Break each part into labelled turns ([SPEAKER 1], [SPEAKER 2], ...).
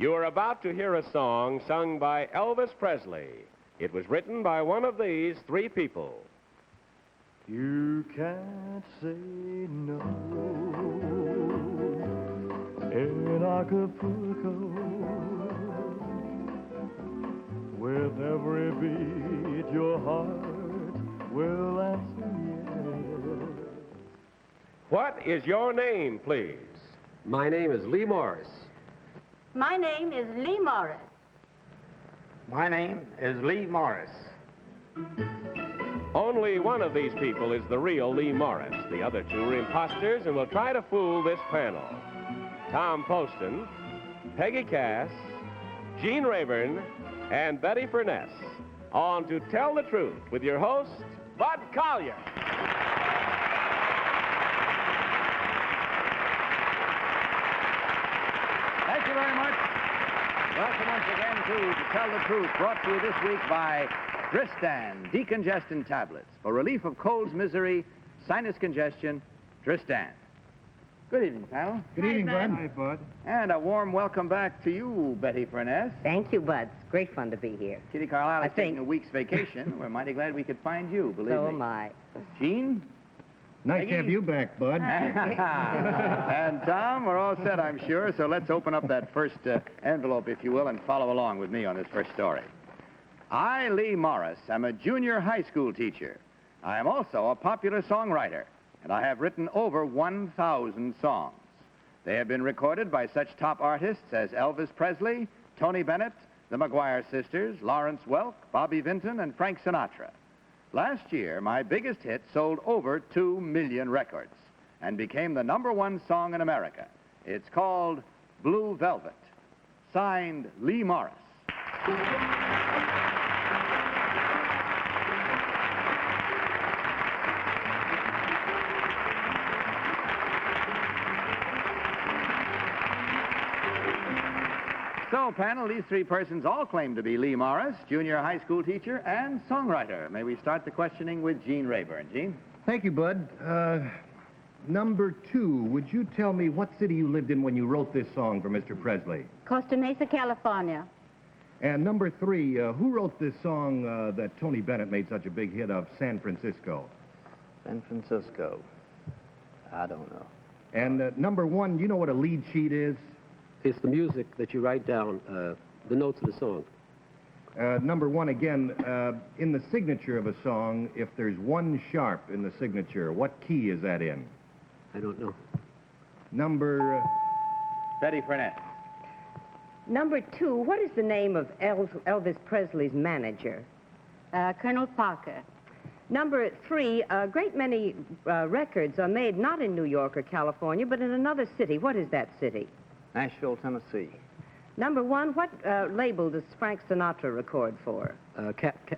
[SPEAKER 1] You are about to hear a song sung by Elvis Presley. It was written by one of these three people.
[SPEAKER 2] You can't say no in Acapulco. With every beat, your heart will answer yes.
[SPEAKER 1] What is your name, please?
[SPEAKER 3] My name is Lee Morris.
[SPEAKER 4] My name is Lee Morris.
[SPEAKER 5] My name is Lee Morris.
[SPEAKER 1] Only one of these people is the real Lee Morris. The other two are imposters and will try to fool this panel. Tom Poston, Peggy Cass, Gene Rayburn, and Betty Furness. On To Tell the Truth with your host, Bud Collier.
[SPEAKER 5] Thank you very much. Welcome once again to Tell the Truth, brought to you this week by Tristan Decongestant Tablets. For relief of colds, misery, sinus congestion, Tristan. Good evening, panel.
[SPEAKER 6] Good evening, Bud.
[SPEAKER 7] Hi, Bud.
[SPEAKER 5] And a warm welcome back to you, Betty Furness.
[SPEAKER 8] Thank you, Bud. It's great fun to be here.
[SPEAKER 5] Kitty Carlisle
[SPEAKER 8] I
[SPEAKER 5] is taking
[SPEAKER 8] think-
[SPEAKER 5] a week's vacation. We're mighty glad we could find you, believe
[SPEAKER 8] So
[SPEAKER 5] me.
[SPEAKER 8] am I.
[SPEAKER 5] Gene?
[SPEAKER 6] Nice to have you back, Bud.
[SPEAKER 5] And Tom, we're all set, I'm sure, so let's open up that first envelope, if you will, and follow along with me on this first story. I, Lee Morris, am a junior high school teacher. I am also a popular songwriter, and I have written over 1,000 songs. They have been recorded by such top artists as Elvis Presley, Tony Bennett, the McGuire Sisters, Lawrence Welk, Bobby Vinton, and Frank Sinatra. Last year, my biggest hit sold over 2 million records and became the #1 song in America. It's called Blue Velvet. Signed, Lee Morris. So, panel, these three persons all claim to be Lee Morris, junior high school teacher and songwriter. May we start the questioning with Gene Rayburn. Gene?
[SPEAKER 6] Thank you, Bud. Number 2, would you tell me what city you lived in when you wrote this song for Mr. Presley?
[SPEAKER 4] Costa Mesa, California.
[SPEAKER 6] And number 3, who wrote this song that Tony Bennett made such a big hit of, San Francisco?
[SPEAKER 9] San Francisco. I don't know.
[SPEAKER 6] And number 1, do you know what a lead sheet is?
[SPEAKER 3] It's the music that you write down, the notes of the song.
[SPEAKER 6] Number 1 again, in the signature of a song, if there's 1 sharp in the signature, what key is that in?
[SPEAKER 3] I don't know.
[SPEAKER 6] Number...
[SPEAKER 5] Betty Furness.
[SPEAKER 8] Number 2, what is the name of Elvis Presley's manager?
[SPEAKER 4] Colonel Parker.
[SPEAKER 8] Number 3, a great many records are made not in New York or California, but in another city. What is that city?
[SPEAKER 9] Nashville, Tennessee.
[SPEAKER 8] Number 1, what label does Frank Sinatra record for?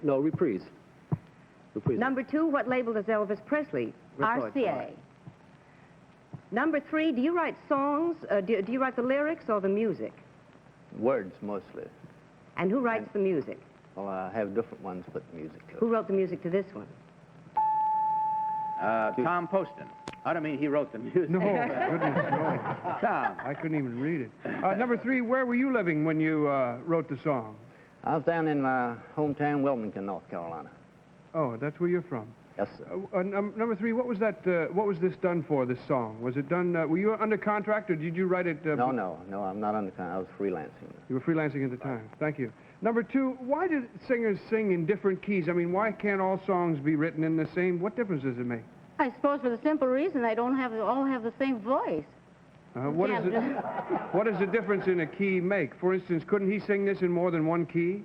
[SPEAKER 3] No, Reprise. Reprise.
[SPEAKER 8] Number 2, what label does Elvis Presley record
[SPEAKER 4] RCA.
[SPEAKER 8] for? Number 3, do you write songs? Do you write the lyrics or the music?
[SPEAKER 9] Words, mostly.
[SPEAKER 8] And who writes the music?
[SPEAKER 9] Well, I have different ones, but music.
[SPEAKER 8] Who wrote the music to this one?
[SPEAKER 5] Tom Poston. I don't mean he wrote the music.
[SPEAKER 7] No, goodness, no.
[SPEAKER 5] Tom.
[SPEAKER 7] I couldn't even read it. Number 3, where were you living when you wrote the song?
[SPEAKER 9] I was down in my hometown, Wilmington, North Carolina.
[SPEAKER 7] Oh, that's where you're from.
[SPEAKER 9] Yes, sir.
[SPEAKER 7] Number 3, what was that? What was this done for? This song was it done? Were you under contract or did you write it?
[SPEAKER 9] No, I'm not under contract. I was freelancing.
[SPEAKER 7] You were freelancing at the time. Thank you. Number 2, why do singers sing in different keys? I mean, why can't all songs be written in the same? What difference does it make?
[SPEAKER 4] I suppose for the simple reason they don't all have the same voice.
[SPEAKER 7] What does the difference in a key make? For instance, couldn't he sing this in more than 1 key?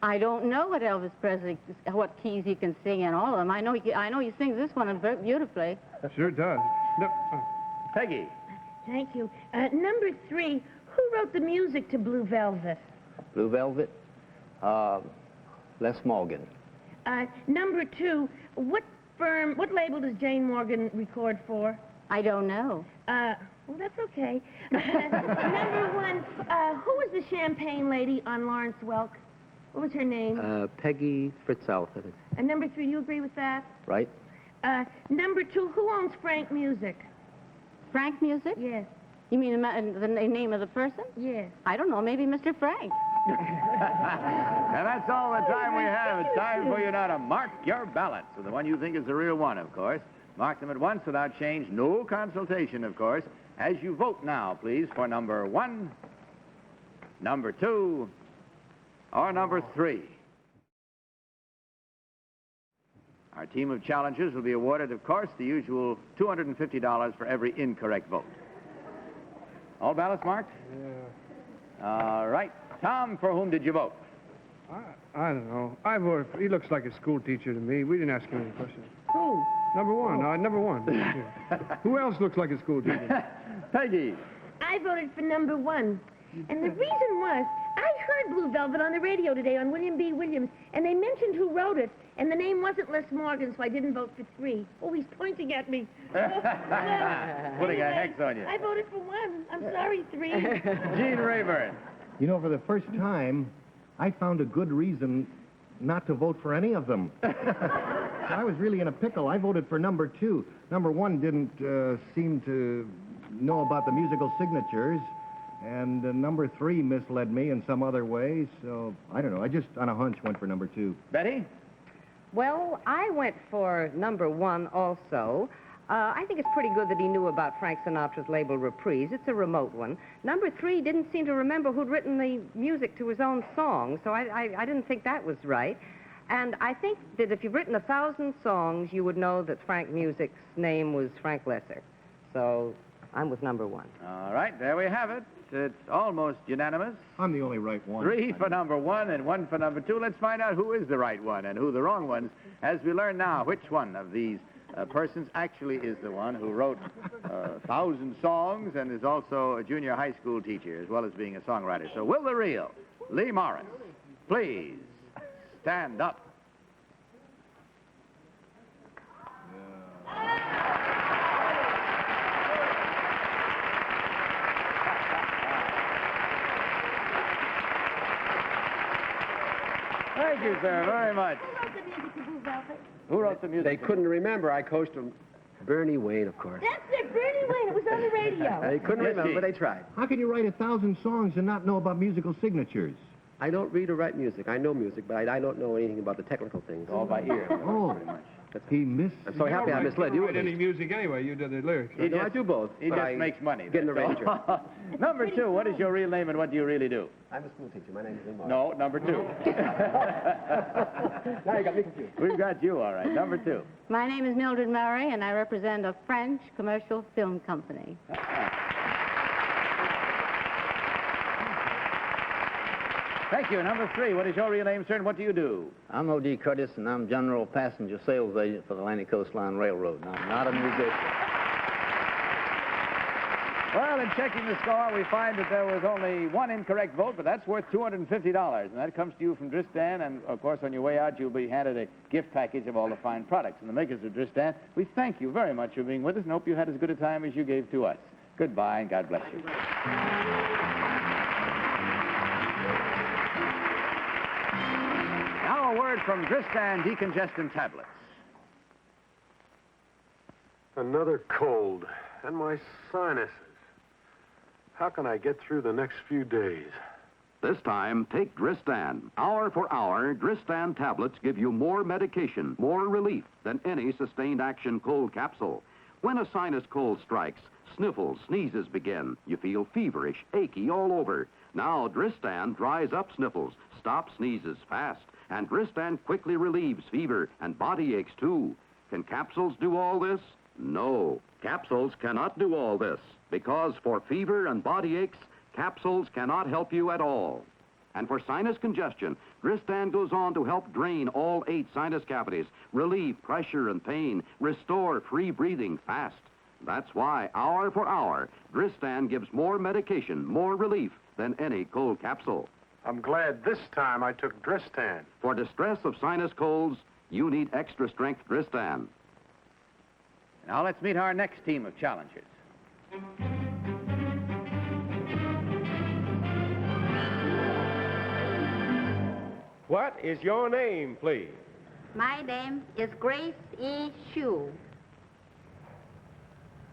[SPEAKER 4] I don't know what Elvis Presley, what keys he can sing in all of them. I know he sings this one very beautifully.
[SPEAKER 7] Sure does.
[SPEAKER 5] Peggy.
[SPEAKER 10] Thank you. Number 3, who wrote the music to Blue Velvet?
[SPEAKER 9] Blue Velvet, Les Morgan.
[SPEAKER 10] Number 2, what label does Jane Morgan record for?
[SPEAKER 4] I don't know.
[SPEAKER 10] Well, that's okay. Number 1, who was the champagne lady on Lawrence Welk? What was her name?
[SPEAKER 3] Peggy Fritzell, I think.
[SPEAKER 10] And number 3, do you agree with that?
[SPEAKER 9] Right.
[SPEAKER 10] Number 2, who owns Frank Music?
[SPEAKER 4] Frank Music?
[SPEAKER 10] Yes.
[SPEAKER 4] You mean the name of the person?
[SPEAKER 10] Yes.
[SPEAKER 4] I don't know, maybe Mr. Frank.
[SPEAKER 5] And that's all the time we have. It's time for you now to mark your ballots. So the one you think is the real one, of course. Mark them at once without change. No consultation, of course. As you vote now, please, for number 1, number 2, or number 3. Our team of challengers will be awarded, of course, the usual $250 for every incorrect vote. All ballots marked?
[SPEAKER 7] Yeah.
[SPEAKER 5] All right. Tom, for whom did you vote?
[SPEAKER 7] I don't know. I voted for... He looks like a school teacher to me. We didn't ask him any questions.
[SPEAKER 10] Who?
[SPEAKER 7] Number 1. Number 1. Who else looks like a school teacher?
[SPEAKER 5] Peggy.
[SPEAKER 10] I voted for number 1. And the reason was, I heard Blue Velvet on the radio today on William B. Williams, and they mentioned who wrote it, and the name wasn't Les Morgan, so I didn't vote for 3. Oh, he's pointing at me.
[SPEAKER 5] Putting a hex on you.
[SPEAKER 10] I voted for 1. I'm sorry, 3.
[SPEAKER 5] Gene Rayburn.
[SPEAKER 6] You know, for the first time, I found a good reason not to vote for any of them. So I was really in a pickle. I voted for number 2. Number 1 didn't seem to know about the musical signatures, and number 3 misled me in some other way, so I don't know. I just, on a hunch, went for number 2.
[SPEAKER 5] Betty?
[SPEAKER 8] Well, I went for number 1 also. I think it's pretty good that he knew about Frank Sinatra's label Reprise. It's a remote one. Number 3 didn't seem to remember who'd written the music to his own song, so I didn't think that was right. And I think that if you've written 1,000 songs, you would know that Frank Music's name was Frank Lesser. So I'm with number 1.
[SPEAKER 5] All right, there we have it. It's almost unanimous.
[SPEAKER 6] I'm the only right one.
[SPEAKER 5] 3 for number 1 and 1 for number 2. Let's find out who is the right one and who the wrong ones, as we learn now which one of these persons actually is the one who wrote 1,000 songs and is also a junior high school teacher as well as being a songwriter. So will the real Lee Morris please stand up? Thank you, sir, very much. Who wrote the music?
[SPEAKER 3] They couldn't remember. I coached them. Bernie Wayne, of course.
[SPEAKER 10] That's it, Bernie Wayne. It was on the radio.
[SPEAKER 3] They couldn't
[SPEAKER 5] Yes,
[SPEAKER 3] remember,
[SPEAKER 5] he-
[SPEAKER 3] but they tried.
[SPEAKER 6] How can you write 1,000 songs and not know about musical signatures?
[SPEAKER 3] I don't read or write music. I know music, but I don't know anything about the technical things.
[SPEAKER 5] All by ear.
[SPEAKER 6] Oh,
[SPEAKER 5] Pretty much.
[SPEAKER 6] he missed.
[SPEAKER 3] I'm so happy I misled you.
[SPEAKER 7] Write any music anyway. You did the lyrics.
[SPEAKER 5] He
[SPEAKER 3] No, I
[SPEAKER 5] just-
[SPEAKER 3] do both.
[SPEAKER 5] He
[SPEAKER 3] but
[SPEAKER 5] just
[SPEAKER 3] I
[SPEAKER 5] makes money.
[SPEAKER 3] Get an
[SPEAKER 5] that's all.
[SPEAKER 3] arranger.
[SPEAKER 5] Number 2, what is your real name and what do you really do?
[SPEAKER 3] I'm a school teacher. My name is Lee Morris.
[SPEAKER 5] No, number 2.
[SPEAKER 3] Now you got me confused.
[SPEAKER 5] We've got you, all right. Number 2.
[SPEAKER 4] My name is Mildred Murray, and I represent a French commercial film company.
[SPEAKER 5] Thank you. Number 3, what is your real name, sir, and what do you do?
[SPEAKER 9] I'm O.D. Curtis, and I'm General Passenger Sales Agent for the Atlantic Coast Line Railroad. Now, I'm not a musician.
[SPEAKER 5] Well, in checking the score, we find that there was only 1 incorrect vote, but that's worth $250, and that comes to you from Dristan, and, of course, on your way out, you'll be handed a gift package of all the fine products. And the makers of Dristan, we thank you very much for being with us and hope you had as good a time as you gave to us. Goodbye, and God bless you. Now a word from Dristan Decongestant Tablets.
[SPEAKER 11] Another cold, and my sinuses. How can I get through the next few days?
[SPEAKER 12] This time, take Dristan. Hour for hour, Dristan tablets give you more medication, more relief than any sustained action cold capsule. When a sinus cold strikes, sniffles, sneezes begin. You feel feverish, achy all over. Now, Dristan dries up sniffles, stops sneezes fast, and Dristan quickly relieves fever and body aches, too. Can capsules do all this? No, capsules cannot do all this, because for fever and body aches, capsules cannot help you at all. And for sinus congestion, Dristan goes on to help drain all 8 sinus cavities, relieve pressure and pain, restore free breathing fast. That's why, hour for hour, Dristan gives more medication, more relief than any cold capsule.
[SPEAKER 11] I'm glad this time I took Dristan.
[SPEAKER 12] For distress of sinus colds, you need extra strength Dristan.
[SPEAKER 5] Now let's meet our next team of challengers.
[SPEAKER 1] What is your name, please?
[SPEAKER 13] My name is Gracie Shue.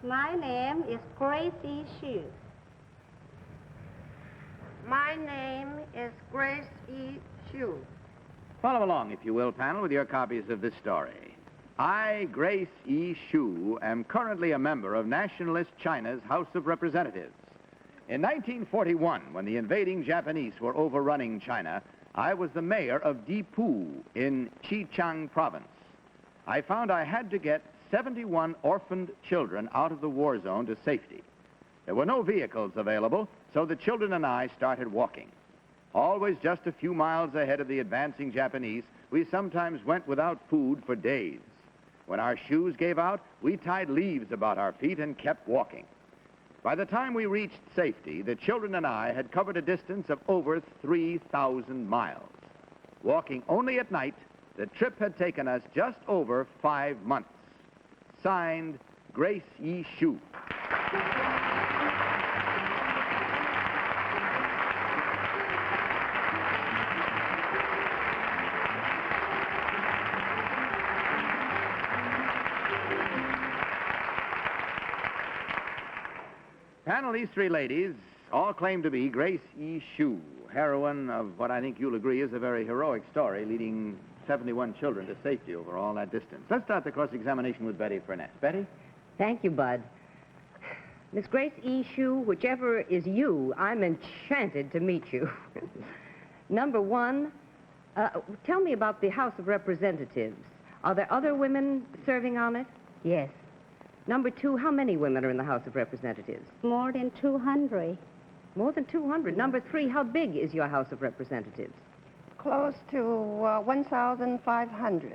[SPEAKER 13] My name is Gracie Shue. My name is Grace E. Shue.
[SPEAKER 5] Follow along, if you will, panel, with your copies of this story. I, Grace E. Shue, am currently a member of Nationalist China's House of Representatives. In 1941, when the invading Japanese were overrunning China, I was the mayor of Dipu in Xichang province. I found I had to get 71 orphaned children out of the war zone to safety. There were no vehicles available, so the children and I started walking. Always just a few miles ahead of the advancing Japanese, we sometimes went without food for days. When our shoes gave out, we tied leaves about our feet and kept walking. By the time we reached safety, the children and I had covered a distance of over 3,000 miles. Walking only at night, the trip had taken us just over 5 months. Signed, Grace E. Shue. Panel, these three ladies all claim to be Grace E. Shue, heroine of what I think you'll agree is a very heroic story, leading 71 children to safety over all that distance. Let's start the cross-examination with Betty Furness. Betty?
[SPEAKER 8] Thank you, Bud. Miss Grace E. Shue, whichever is you, I'm enchanted to meet you. Number one, tell me about the House of Representatives. Are there other women serving on it?
[SPEAKER 4] Yes.
[SPEAKER 8] Number two, how many women are in the House of Representatives?
[SPEAKER 4] More than 200.
[SPEAKER 8] More than 200. Number three, how big is your House of Representatives?
[SPEAKER 13] Close to 1,500.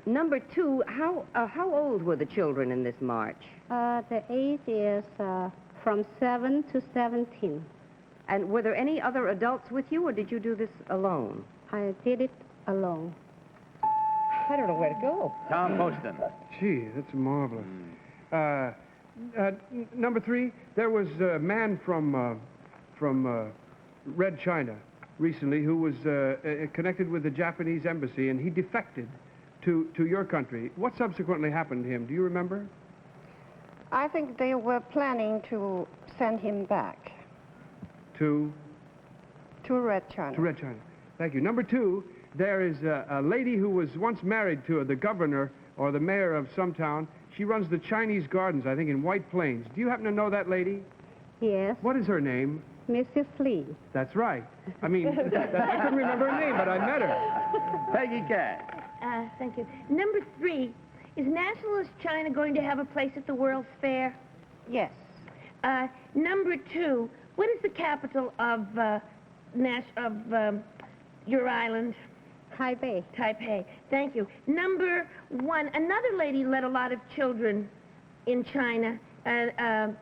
[SPEAKER 8] Number two, how old were the children in this march?
[SPEAKER 4] The age is from 7 to 17.
[SPEAKER 8] And were there any other adults with you, or did you do this alone?
[SPEAKER 4] I did it alone.
[SPEAKER 8] I don't know where to go.
[SPEAKER 5] Tom Poston.
[SPEAKER 7] Gee, that's marvelous. Number three, there was a man from Red China recently who was connected with the Japanese embassy, and he defected to your country. What subsequently happened to him? Do you remember?
[SPEAKER 13] I think they were planning to send him back
[SPEAKER 7] To
[SPEAKER 13] Red China.
[SPEAKER 7] Red China. Thank you. Number two, there is a lady who was once married to the governor or the mayor of some town. She runs the Chinese Gardens, I think, in White Plains. Do you happen to know that lady?
[SPEAKER 4] Yes.
[SPEAKER 7] What is her name?
[SPEAKER 4] Mrs. Lee.
[SPEAKER 7] That's right. I mean, I couldn't remember her name, but I met her.
[SPEAKER 5] Peggy Cass.
[SPEAKER 10] Thank you. Number three, is Nationalist China going to have a place at the World's Fair?
[SPEAKER 13] Yes.
[SPEAKER 10] Number two, what is the capital of your island?
[SPEAKER 4] Taipei.
[SPEAKER 10] Taipei. Thank you. Number one, another lady led a lot of children in China. And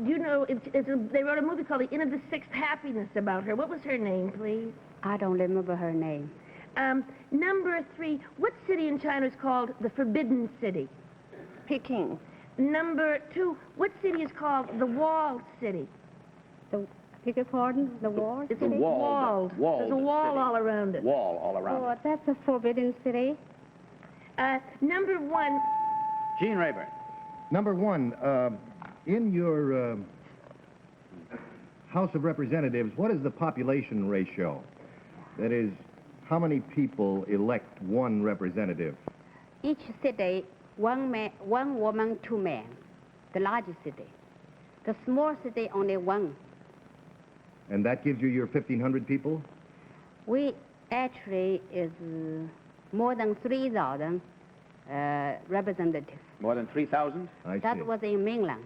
[SPEAKER 10] you know, they wrote a movie called The Inn of the Sixth Happiness about her. What was her name, please?
[SPEAKER 4] I don't remember her name.
[SPEAKER 10] Number three, what city in China is called the Forbidden City?
[SPEAKER 13] Peking.
[SPEAKER 10] Number two, what city is called the Walled City?
[SPEAKER 4] Beg your pardon? The wall?
[SPEAKER 10] It's
[SPEAKER 4] city?
[SPEAKER 10] walled. There's a wall
[SPEAKER 5] city.
[SPEAKER 10] all around it.
[SPEAKER 5] Wall all around
[SPEAKER 4] Oh,
[SPEAKER 5] it.
[SPEAKER 4] that's a forbidden city.
[SPEAKER 10] Number one.
[SPEAKER 5] Gene Rayburn.
[SPEAKER 6] Number one, in your House of Representatives, what is the population ratio? That is, how many people elect one representative?
[SPEAKER 4] Each city, one woman, 2 men. The largest city. The small city, only one.
[SPEAKER 6] And that gives you your 1,500 people?
[SPEAKER 4] We actually is more than 3,000 representatives.
[SPEAKER 5] More than 3,000?
[SPEAKER 6] I see.
[SPEAKER 4] That was in mainland.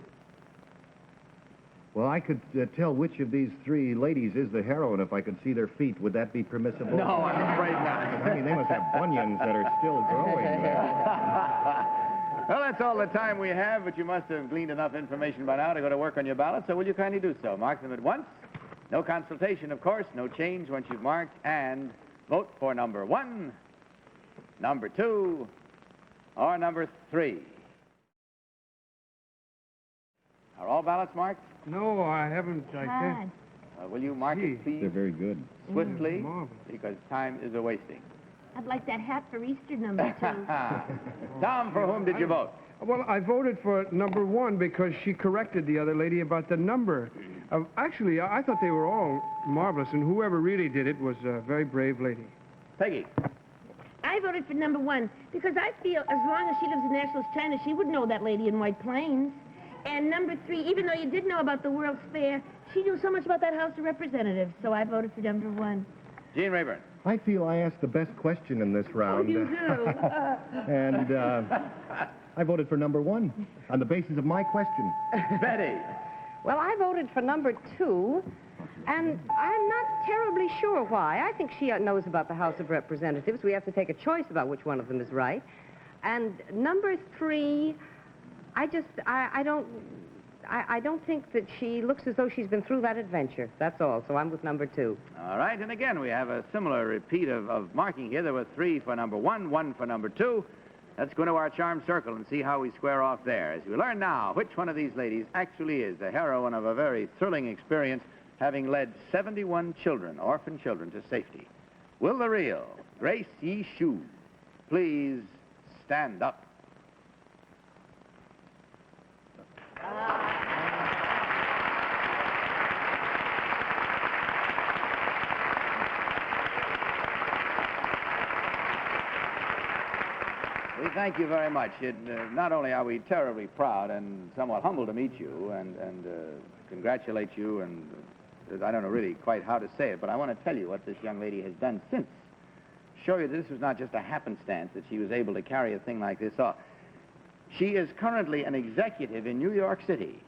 [SPEAKER 6] Well, I could tell which of these three ladies is the heroine if I could see their feet. Would that be permissible?
[SPEAKER 5] No, I'm afraid not.
[SPEAKER 6] I mean, they must have bunions that are still growing there.
[SPEAKER 5] Well, that's all the time we have, but you must have gleaned enough information by now to go to work on your ballot, so will you kindly do so? Mark them at once. No consultation, of course, no change once you've marked, and vote for number one, number two, or number three. Are all ballots marked?
[SPEAKER 7] No, I haven't. I can't.
[SPEAKER 5] Will you mark it, please?
[SPEAKER 6] They're very good.
[SPEAKER 5] Swiftly,
[SPEAKER 7] Marvelous.
[SPEAKER 5] because time is a-wasting.
[SPEAKER 10] I'd like that hat for Easter number two.
[SPEAKER 5] Tom, for whom did you vote?
[SPEAKER 7] Well, I voted for number one because she corrected the other lady about the number. Actually, I thought they were all marvelous, and whoever really did it was a very brave lady.
[SPEAKER 5] Peggy.
[SPEAKER 10] I voted for number 1 because I feel as long as she lives in nationalist China, she would know that lady in White Plains. And number 3, even though you did know about the World's Fair, she knew so much about that House of Representatives, so I voted for number 1.
[SPEAKER 5] Gene Rayburn.
[SPEAKER 6] I feel I asked the best question in this round.
[SPEAKER 10] You do.
[SPEAKER 6] And I voted for number 1 on the basis of my question.
[SPEAKER 5] Betty.
[SPEAKER 8] Well, I voted for number 2, and I'm not terribly sure why. I think she knows about the House of Representatives. We have to take a choice about which one of them is right. And number 3, I don't think that she looks as though she's been through that adventure. That's all. So I'm with number 2.
[SPEAKER 5] All right, and again, we have a similar repeat of marking here. There were 3 for number 1, 1 for number 2. Let's go into our charm circle and see how we square off there. As we learn now which one of these ladies actually is the heroine of a very thrilling experience, having led 71 children, orphan children, to safety. Will the real Gracie Shue please stand up? We thank you very much. Not only are we terribly proud and somewhat humbled to meet you and congratulate you, and I don't know really quite how to say it, but I want to tell you what this young lady has done since. Show you that this was not just a happenstance that she was able to carry a thing like this off. She is currently an executive in New York City,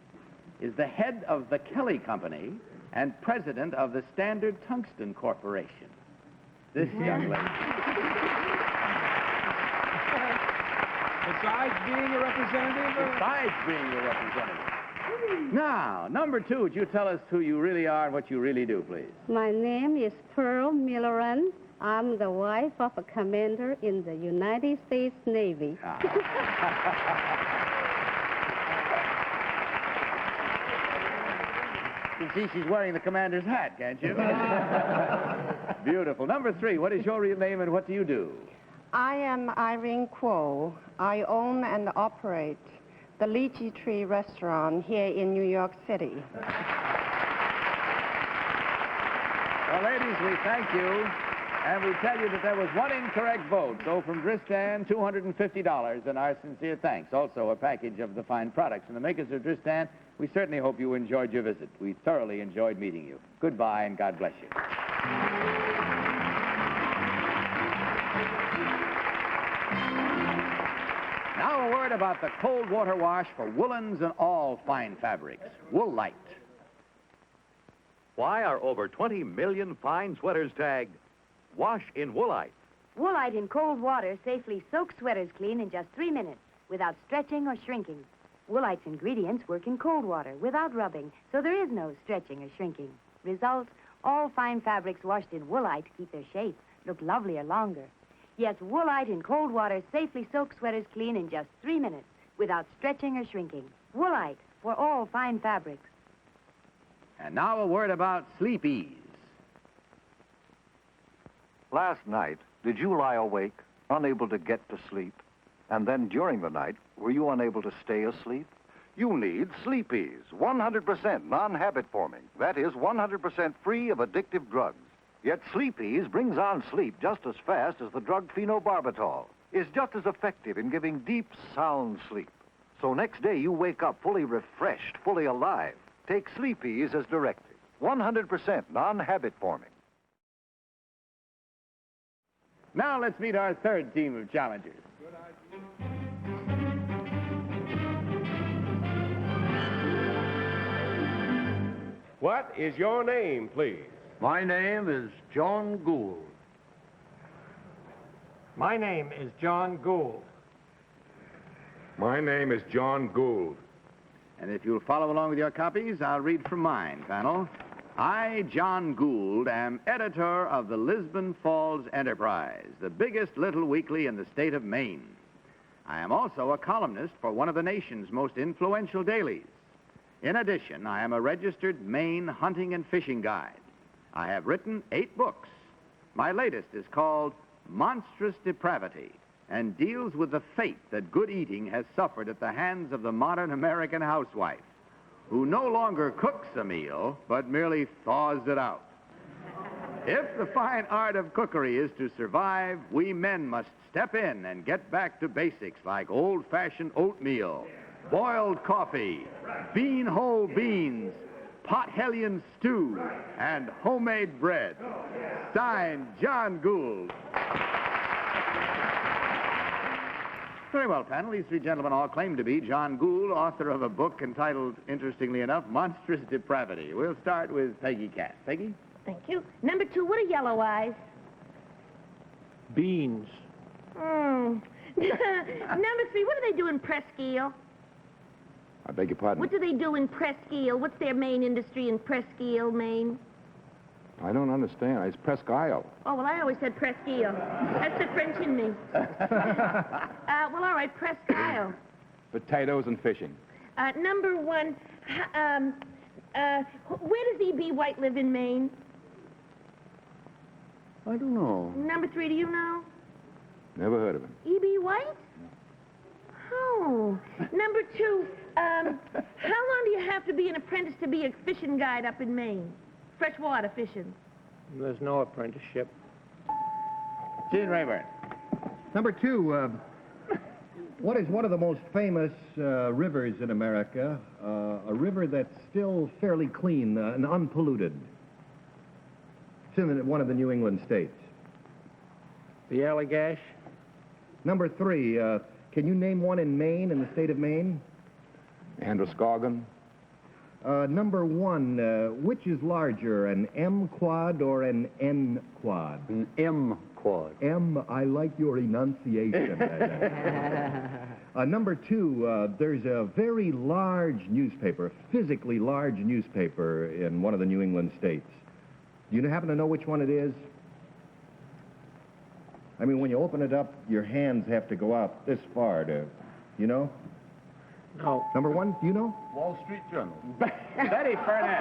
[SPEAKER 5] is the head of the Kelly Company, and president of the Standard Tungsten Corporation. This young lady.
[SPEAKER 7] Besides being a representative?
[SPEAKER 5] Besides being a representative. Now, number 2, would you tell us who you really are and what you really do, please?
[SPEAKER 14] My name is Pearl Milleran. I'm the wife of a commander in the United States Navy.
[SPEAKER 5] You can see she's wearing the commander's hat, can't you? Beautiful. Number 3, what is your real name and what do you do?
[SPEAKER 13] I am Irene Kuo. I own and operate the Lychee Tree Restaurant here in New York City.
[SPEAKER 5] Well, ladies, we thank you. And we tell you that there was 1 incorrect vote. So from Dristan, $250 and our sincere thanks. Also a package of the fine products. And the makers of Dristan, we certainly hope you enjoyed your visit. We thoroughly enjoyed meeting you. Goodbye and God bless you. Now a word about the cold water wash for woolens and all fine fabrics. Wool Light.
[SPEAKER 15] Why are over 20 million fine sweaters tagged? Wash in Woolite.
[SPEAKER 16] Woolite in cold water safely soaks sweaters clean in just 3 minutes without stretching or shrinking. Woolite's ingredients work in cold water without rubbing, so there is no stretching or shrinking. Result, all fine fabrics washed in Woolite keep their shape, look lovelier longer. Yes, Woolite in cold water safely soaks sweaters clean in just 3 minutes without stretching or shrinking. Woolite for all fine fabrics.
[SPEAKER 5] And now a word about Sleep Ease.
[SPEAKER 17] Last night, did you lie awake, unable to get to sleep? And then during the night, were you unable to stay asleep? You need Sleep Ease, 100% non-habit forming. That is 100% free of addictive drugs. Yet Sleep Ease brings on sleep just as fast as the drug phenobarbital. Is just as effective in giving deep, sound sleep. So next day you wake up fully refreshed, fully alive. Take Sleep Ease as directed. 100% non-habit forming.
[SPEAKER 5] Now let's meet our third team of challengers.
[SPEAKER 1] What is your name, please?
[SPEAKER 18] My name is John Gould.
[SPEAKER 19] My name is John Gould.
[SPEAKER 1] My name is John Gould.
[SPEAKER 5] And if you'll follow along with your copies, I'll read from mine, panel. I, John Gould, am editor of the Lisbon Falls Enterprise, the biggest little weekly in the state of Maine. I am also a columnist for one of the nation's most influential dailies. In addition, I am a registered Maine hunting and fishing guide. I have written 8 books. My latest is called Monstrous Depravity and deals with the fate that good eating has suffered at the hands of the modern American housewife. who no longer cooks a meal, but merely thaws it out. If the fine art of cookery is to survive, we men must step in and get back to basics like old-fashioned oatmeal, boiled coffee, whole beans, pot hellion stew, and homemade bread. Signed, John Gould. Very well, panel. These three gentlemen all claim to be John Gould, author of a book entitled, interestingly enough, Monstrous Depravity. We'll start with Peggy Cass. Peggy?
[SPEAKER 10] Thank you. Number 2, what are yellow eyes?
[SPEAKER 19] Beans.
[SPEAKER 10] Number 3, what do they do in Presqu'île?
[SPEAKER 5] I beg your pardon?
[SPEAKER 10] What do they do in Presqu'île? What's their main industry in Presqu'île, Maine?
[SPEAKER 20] I don't understand. It's Presque Isle.
[SPEAKER 10] Oh, well, I always said Presqu'île. That's the French in me. Well, all right, Presqu'île.
[SPEAKER 20] Potatoes and fishing.
[SPEAKER 10] Number 1, where does E.B. White live in Maine?
[SPEAKER 20] I don't know.
[SPEAKER 10] Number 3, do you know?
[SPEAKER 20] Never heard of him.
[SPEAKER 10] E.B. White? Oh. Number 2, how long do you have to be an apprentice to be a fishing guide up in Maine? Freshwater fishing.
[SPEAKER 19] There's no apprenticeship.
[SPEAKER 5] Gene Rayburn.
[SPEAKER 6] Number 2, what is one of the most famous rivers in America? A river that's still fairly clean and unpolluted. It's in one of the New England states.
[SPEAKER 19] The Allegash?
[SPEAKER 6] Number 3, can you name one in Maine, in the state of Maine?
[SPEAKER 20] Androscoggin.
[SPEAKER 6] Number 1, which is larger, an M quad or an N quad?
[SPEAKER 18] An M quad.
[SPEAKER 6] M, I like your enunciation. Number 2, there's a very large newspaper, physically large newspaper in one of the New England states. Do you happen to know which one it is? I mean, when you open it up, your hands have to go out this far to, you know?
[SPEAKER 19] No.
[SPEAKER 6] Number 1, do you know?
[SPEAKER 20] Wall Street Journal.
[SPEAKER 5] Betty Furness.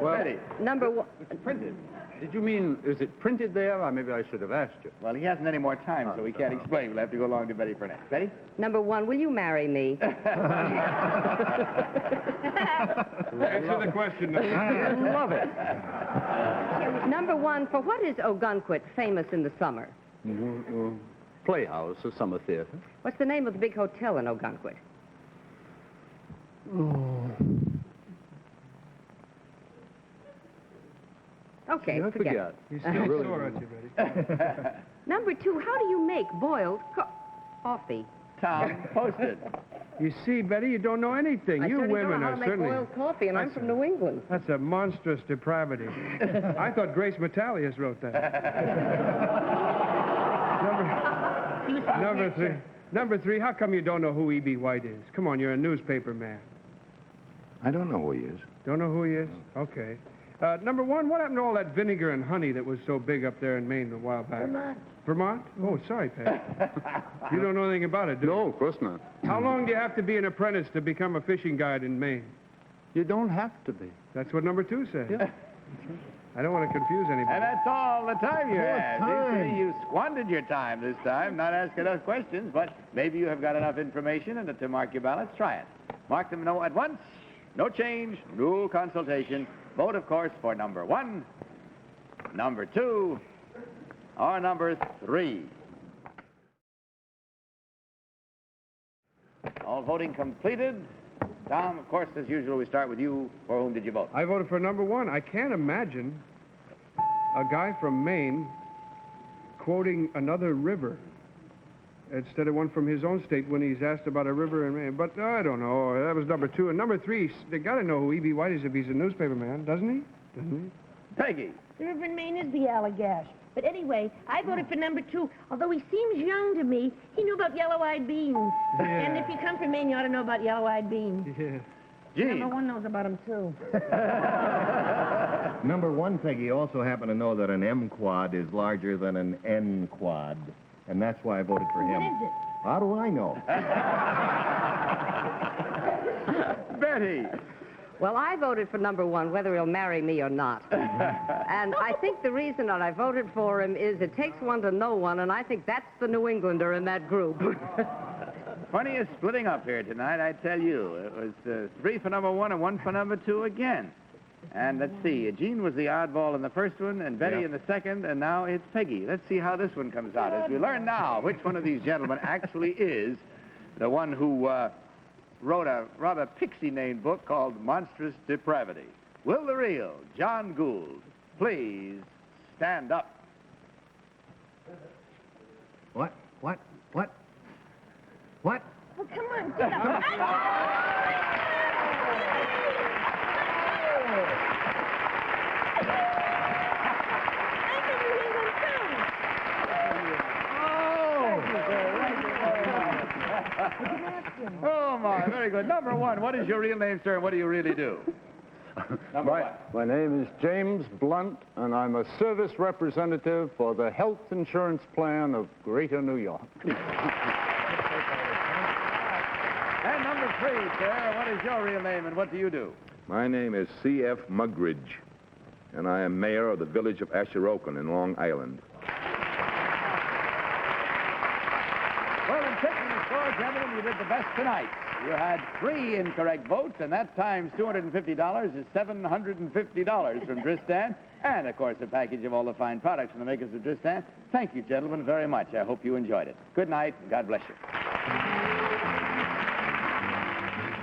[SPEAKER 18] Well,
[SPEAKER 5] Betty.
[SPEAKER 8] Number 1.
[SPEAKER 18] It's printed. Did you mean, is it printed there? Or maybe I should have asked you.
[SPEAKER 5] Well, he hasn't any more time, so he can't explain. We'll have to go along to Betty Furness. Betty?
[SPEAKER 8] Number 1, will you marry me?
[SPEAKER 7] Answer the question.
[SPEAKER 18] I love it.
[SPEAKER 8] Number 1, for what is Ogunquit famous in the summer?
[SPEAKER 18] Playhouse, a summer theater.
[SPEAKER 8] What's the name of the big hotel in Ogunquit? Okay,
[SPEAKER 18] I forget.
[SPEAKER 7] He's still sore at you, Betty.
[SPEAKER 8] Number 2, how do you make boiled coffee?
[SPEAKER 5] Tom Posted.
[SPEAKER 7] You see, Betty, you don't know anything. You women are certainly...
[SPEAKER 8] boiled coffee, and I'm from New England.
[SPEAKER 7] That's a monstrous depravity. I thought Grace Metalius wrote that. Number 3, how come you don't know who E.B. White is? Come on, you're a newspaper man.
[SPEAKER 20] I don't know who he is.
[SPEAKER 7] Don't know who he is? Okay. Number 1, what happened to all that vinegar and honey that was so big up there in Maine a while back? Vermont? Oh, sorry, Pat. You don't know anything about it, do you?
[SPEAKER 18] No, of course not.
[SPEAKER 7] How long do you have to be an apprentice to become a fishing guide in Maine?
[SPEAKER 18] You don't have to be.
[SPEAKER 7] That's what number 2 says.
[SPEAKER 18] Yeah.
[SPEAKER 7] I don't want to confuse anybody.
[SPEAKER 5] And that's all the time you have.
[SPEAKER 6] time.
[SPEAKER 5] Seems to me you squandered your time this time, not asking us questions, but maybe you have got enough information and to mark your ballots. Try it. Mark them no at once. No change, no consultation. Vote, of course, for number 1, number 2, or number 3. All voting completed. Tom, of course, as usual, we start with you. For whom did you vote?
[SPEAKER 7] I voted for number 1. I can't imagine a guy from Maine quoting another river instead of one from his own state when he's asked about a river in Maine. But I don't know. That was number 2. And number 3, they got to know who E.B. White is if he's a newspaper man, doesn't he?
[SPEAKER 5] Peggy.
[SPEAKER 10] The river in Maine is the Allegash. But anyway, I voted for number 2. Although he seems young to me, he knew about yellow-eyed beans.
[SPEAKER 7] Yeah.
[SPEAKER 10] And if you come from Maine, you ought to know about yellow-eyed beans.
[SPEAKER 7] Yeah.
[SPEAKER 5] Gene.
[SPEAKER 10] Number 1 knows about them, too.
[SPEAKER 6] Number 1, Peggy, also happen to know that an M quad is larger than an N quad. And that's why I voted for him.
[SPEAKER 10] What is it?
[SPEAKER 6] How do I know?
[SPEAKER 5] Betty.
[SPEAKER 8] Well, I voted for number 1, whether he'll marry me or not. And I think the reason that I voted for him is it takes one to know one, and I think that's the New Englander in that group.
[SPEAKER 5] funniest splitting up here tonight, I tell you. It was 3 for number 1 and 1 for number 2 again. And let's see, Gene was the oddball in the first one, and Betty in the second, and now it's Peggy. Let's see how this one comes out. As we learn now which one of these gentlemen actually is the one who wrote a rather pixie-named book called Monstrous Depravity. Will the real John Gould please stand up?
[SPEAKER 6] What?
[SPEAKER 10] Oh, come on, get up.
[SPEAKER 5] Oh, my, very good. Number 1, what is your real name, sir, and what do you really do?
[SPEAKER 18] My name is James Blunt, and I'm a service representative for the health insurance plan of Greater New York.
[SPEAKER 5] And number 3, sir, what is your real name, and what do you do?
[SPEAKER 20] My name is C.F. Mugridge, and I am mayor of the village of Asheroken in Long Island.
[SPEAKER 5] Well, in taking the score, gentlemen, you did the best tonight. You had 3 incorrect votes, and that times $250 is $750 from Dristan, and, of course, a package of all the fine products from the makers of Dristan. Thank you, gentlemen, very much. I hope you enjoyed it. Good night, and God bless you.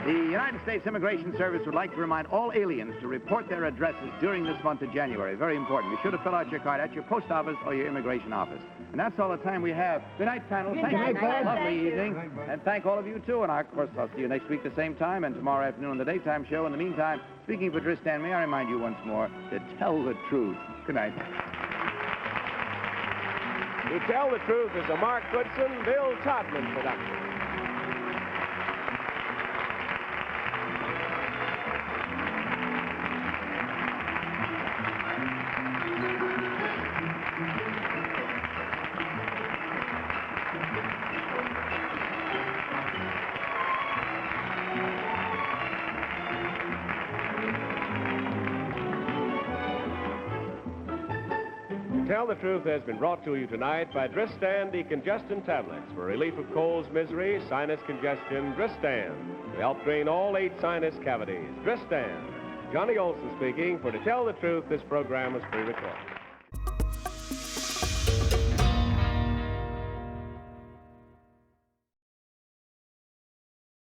[SPEAKER 5] The United States Immigration Service would like to remind all aliens to report their addresses during this month of January. Very important. Be sure to fill out your card at your post office or your immigration office. And that's all the time we have. Good night, panel. Thank you. Lovely evening. And thank all of you, too. And, of course, I'll see you next week the same time and tomorrow afternoon on the daytime show. In the meantime, speaking for Tristan, may I remind you once more to tell the truth. Good night.
[SPEAKER 1] To Tell the Truth is a Mark Goodson, Bill Todman production. Tell the Truth has been brought to you tonight by Dristan Decongestant Tablets for relief of colds, misery, sinus congestion. Dristan to help drain all 8 sinus cavities. Dristan. Johnny Olson speaking. For To Tell the Truth, this program was pre-recorded.